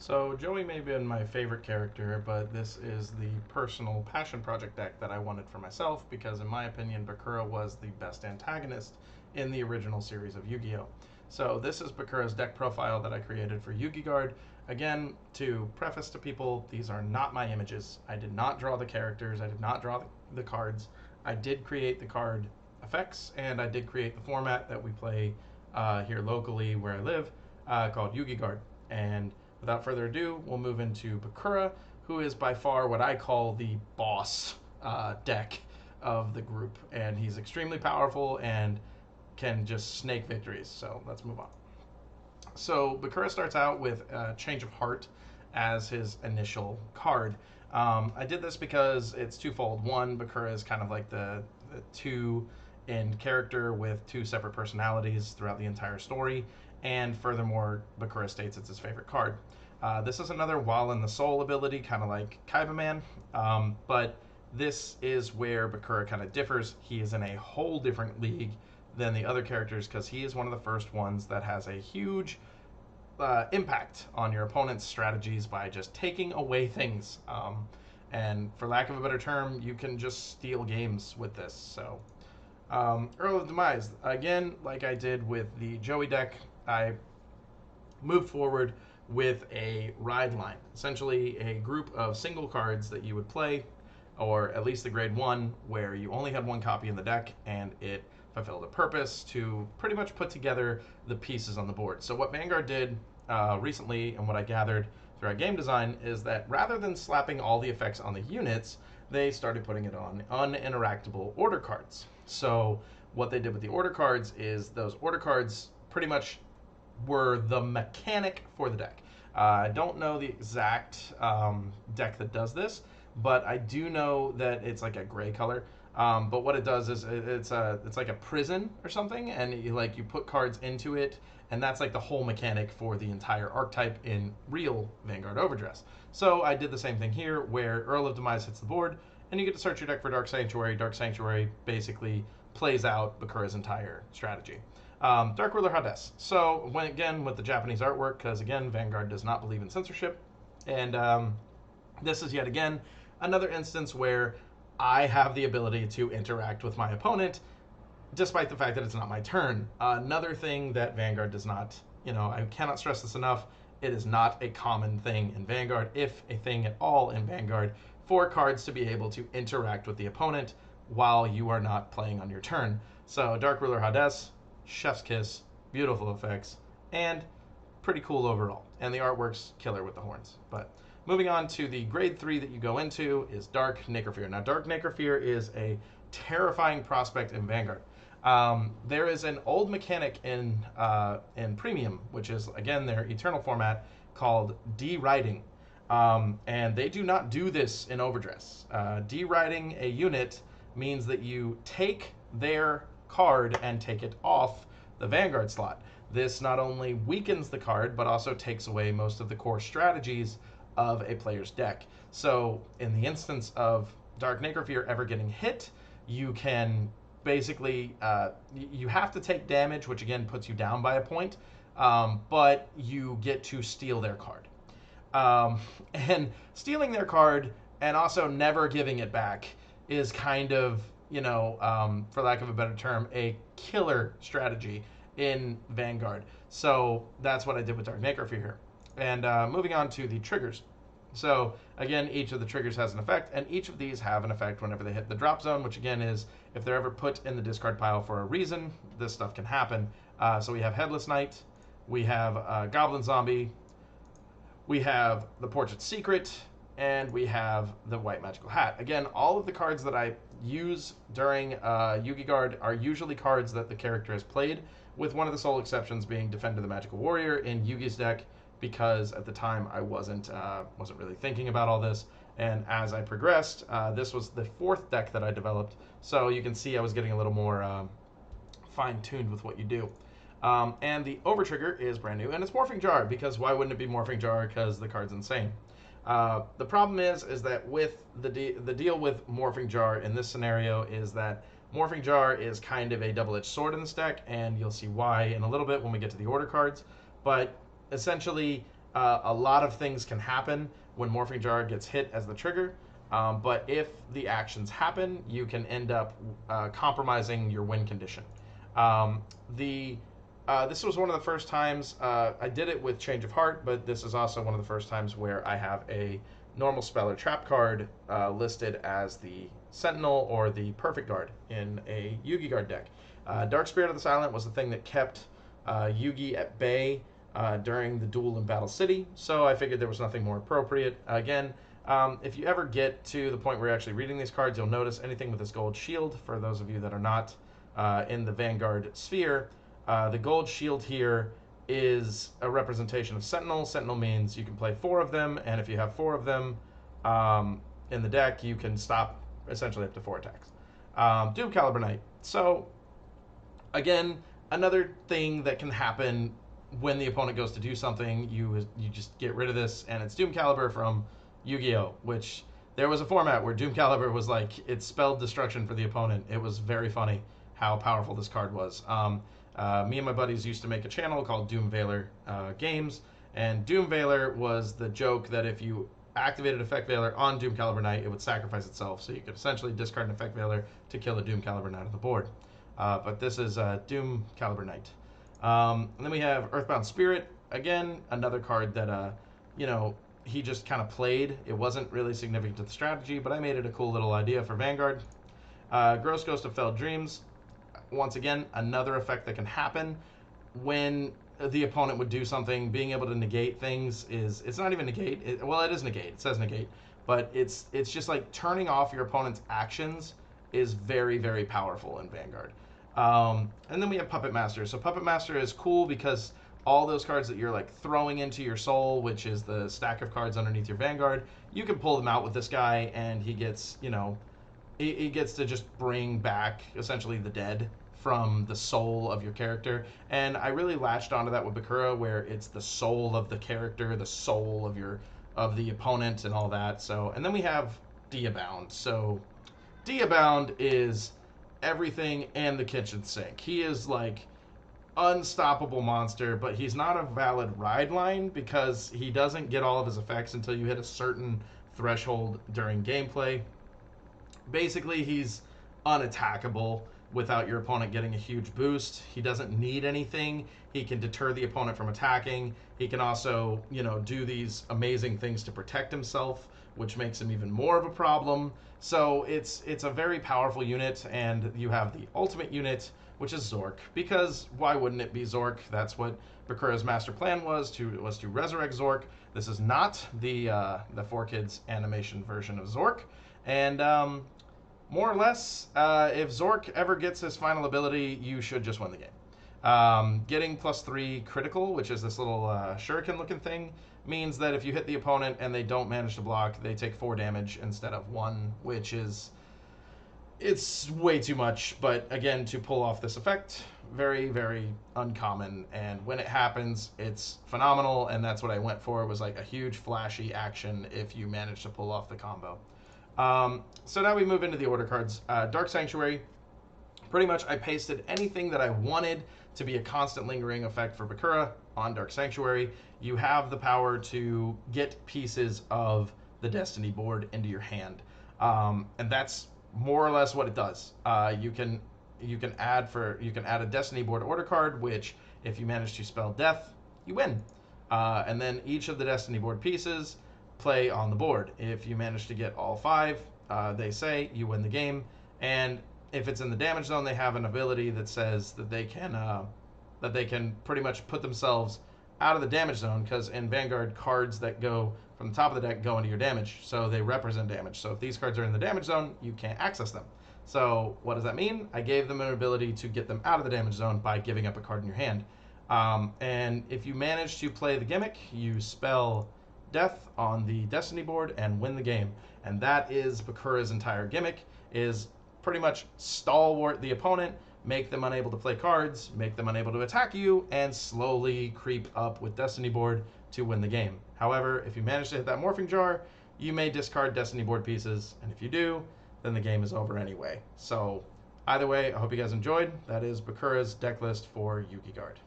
So Joey may have been my favorite character, but this is the personal passion project deck that I wanted for myself because, in my opinion, Bakura was the best antagonist in the original series of Yu-Gi-Oh! So this is Bakura's deck profile that I created for Yu-Gi Guard. Again, to preface to people, these are not my images. I did not draw the characters. I did not draw the cards. I did create the card effects, and I did create the format that we play here locally where I live, called Yu-Gi Guard. And without further ado, we'll move into Bakura, who is by far what I call the boss deck of the group. And he's extremely powerful and can just snake victories. So let's move on. So Bakura starts out with Change of Heart as his initial card. I did this because it's twofold. One, Bakura is kind of like the two in character with two separate personalities throughout the entire story. And furthermore, Bakura states it's his favorite card. This is another While in the Soul ability, kind of like Kaiba Man, but this is where Bakura kind of differs. He is in a whole different league than the other characters because he is one of the first ones that has a huge impact on your opponent's strategies by just taking away things. And for lack of a better term, you can just steal games with this. So, Earl of Demise, again, like I did with the Joey deck, I moved forward with a ride line, essentially a group of single cards that you would play, or at least the grade 1, where you only had one copy in the deck and it fulfilled a purpose to pretty much put together the pieces on the board. So what Vanguard did recently, and what I gathered through our game design, is that rather than slapping all the effects on the units, they started putting it on uninteractable order cards. So what they did with the order cards is those order cards pretty much were the mechanic for the deck. I don't know the exact deck that does this, but I do know that it's like a gray color. But what it does is it's like a prison or something, and you put cards into it, and that's like the whole mechanic for the entire archetype in real Vanguard Overdress. So I did the same thing here, where Earl of Demise hits the board, and you get to search your deck for Dark Sanctuary. Dark Sanctuary basically plays out Bakura's entire strategy. Dark Ruler Hades. So again with the Japanese artwork, because again Vanguard does not believe in censorship, and this is yet again another instance where I have the ability to interact with my opponent, despite the fact that it's not my turn. Another thing that Vanguard does not, I cannot stress this enough, it is not a common thing in Vanguard, if a thing at all in Vanguard, for cards to be able to interact with the opponent while you are not playing on your turn. So Dark Ruler Hades, chef's kiss, beautiful effects, and pretty cool overall. And the artwork's killer with the horns. But moving on to the grade 3 that you go into is Dark Necrofear. Now, Dark Necrofear is a terrifying prospect in Vanguard. There is an old mechanic in Premium, which is, again, their Eternal format, called deriding. And they do not do this in Overdress. Deriding a unit means that you take their card and take it off the Vanguard slot. This not only weakens the card, but also takes away most of the core strategies of a player's deck. So in the instance of Dark Necrofear ever getting hit, you can basically, you have to take damage, which again puts you down by a point, but you get to steal their card. And stealing their card and also never giving it back is kind of, for lack of a better term, a killer strategy in Vanguard. So that's what I did with Dark Necrofear here. And moving on to the triggers. So again, each of the triggers has an effect, and each of these have an effect whenever they hit the drop zone, which again is if they're ever put in the discard pile for a reason, this stuff can happen. So we have Headless Knight, we have Goblin Zombie, we have the Portrait Secret, and we have the White Magical Hat. Again, all of the cards that I use during Yu-Gi Guard are usually cards that the character has played, with one of the sole exceptions being Defender the Magical Warrior in Yugi's deck, because at the time I wasn't really thinking about all this. And as I progressed, this was the 4th deck that I developed, so you can see I was getting a little more fine-tuned with what you do. And the Overtrigger is brand new, and it's Morphing Jar, because why wouldn't it be Morphing Jar? Because the card's insane. The problem is that with the deal with Morphing Jar in this scenario is that Morphing Jar is kind of a double-edged sword in this deck, and you'll see why in a little bit when we get to the order cards. But essentially, A lot of things can happen when Morphing Jar gets hit as the trigger, but if the actions happen, you can end up compromising your win condition. Um, the This was one of the first times I did it with Change of Heart, but this is also one of the first times where I have a normal spell or trap card listed as the Sentinel or the Perfect Guard in a Yu-Gi Guard deck. Dark Spirit of the Silent was the thing that kept Yugi at bay during the duel in Battle City, so I figured there was nothing more appropriate. Again, if you ever get to the point where you're actually reading these cards, you'll notice anything with this gold shield, for those of you that are not in the Vanguard sphere, the gold shield here is a representation of Sentinel. Sentinel means you can play 4 of them, and if you have 4 of them in the deck, you can stop essentially up to 4 attacks. Doom Caliber Knight. So, again, another thing that can happen when the opponent goes to do something, you just get rid of this, and it's Doom Caliber from Yu-Gi-Oh, which there was a format where Doom Caliber was like, it spelled destruction for the opponent. It was very funny how powerful this card was. Me and my buddies used to make a channel called Doom Veiler Games, and Doom Veiler was the joke that if you activated Effect Veiler on Doom Caliber Knight, it would sacrifice itself, so you could essentially discard an Effect Veiler to kill a Doom Caliber Knight on the board. But this is Doom Caliber Knight. And then we have Earthbound Spirit. Again, another card that, he just kind of played. It wasn't really significant to the strategy, but I made it a cool little idea for Vanguard. Gross Ghost of Felled Dreams. Once again, another effect that can happen when the opponent would do something. Being able to negate things it's not even negate. It is negate. It says negate. But it's just like turning off your opponent's actions is very, very powerful in Vanguard. And then we have Puppet Master. So Puppet Master is cool because all those cards that you're like throwing into your soul, which is the stack of cards underneath your Vanguard, you can pull them out with this guy, and he gets, he gets to just bring back essentially the dead from the soul of your character. And I really latched onto that with Bakura, where it's the soul of the character, the soul of the opponent, and all that. So, and then we have Diabound. So Diabound is everything and the kitchen sink. He is like unstoppable monster, but he's not a valid ride line because he doesn't get all of his effects until you hit a certain threshold during gameplay. Basically, he's unattackable without your opponent getting a huge boost. He doesn't need anything. He can deter the opponent from attacking. He can also, do these amazing things to protect himself, which makes him even more of a problem. So it's a very powerful unit, and you have the ultimate unit, which is Zork, because why wouldn't it be Zork? That's what Bakura's master plan was to resurrect Zork. This is not the 4Kids animation version of Zork, and more or less, if Zork ever gets his final ability, you should just win the game. Getting +3 critical, which is this little shuriken-looking thing, means that if you hit the opponent and they don't manage to block, they take 4 damage instead of 1, which is... it's way too much, but again, to pull off this effect, very, very uncommon, and when it happens, it's phenomenal, and that's what I went for. It was like a huge flashy action if you manage to pull off the combo. So now we move into the order cards. Dark Sanctuary, pretty much I pasted anything that I wanted to be a constant lingering effect for Bakura on Dark Sanctuary. You have the power to get pieces of the Destiny board into your hand, and that's more or less what it does. You can add a Destiny board order card, which if you manage to spell Death, you win. And then each of the Destiny board pieces play on the board. If you manage to get all 5, they say you win the game. And if it's in the damage zone, they have an ability that says that they can pretty much put themselves out of the damage zone, because in Vanguard, cards that go from the top of the deck go into your damage, so they represent damage. So if these cards are in the damage zone, you can't access them. So what does that mean? I gave them an ability to get them out of the damage zone by giving up a card in your hand. And if you manage to play the gimmick, you spell Death on the Destiny board and win the game. And that is Bakura's entire gimmick, is pretty much stalwart the opponent, make them unable to play cards, make them unable to attack you, and slowly creep up with Destiny board to win the game. However, if you manage to hit that Morphing Jar, you may discard Destiny board pieces, and if you do, then the game is over anyway. So either way, I hope you guys enjoyed. That is Bakura's deck list for Yu-Gi Guard.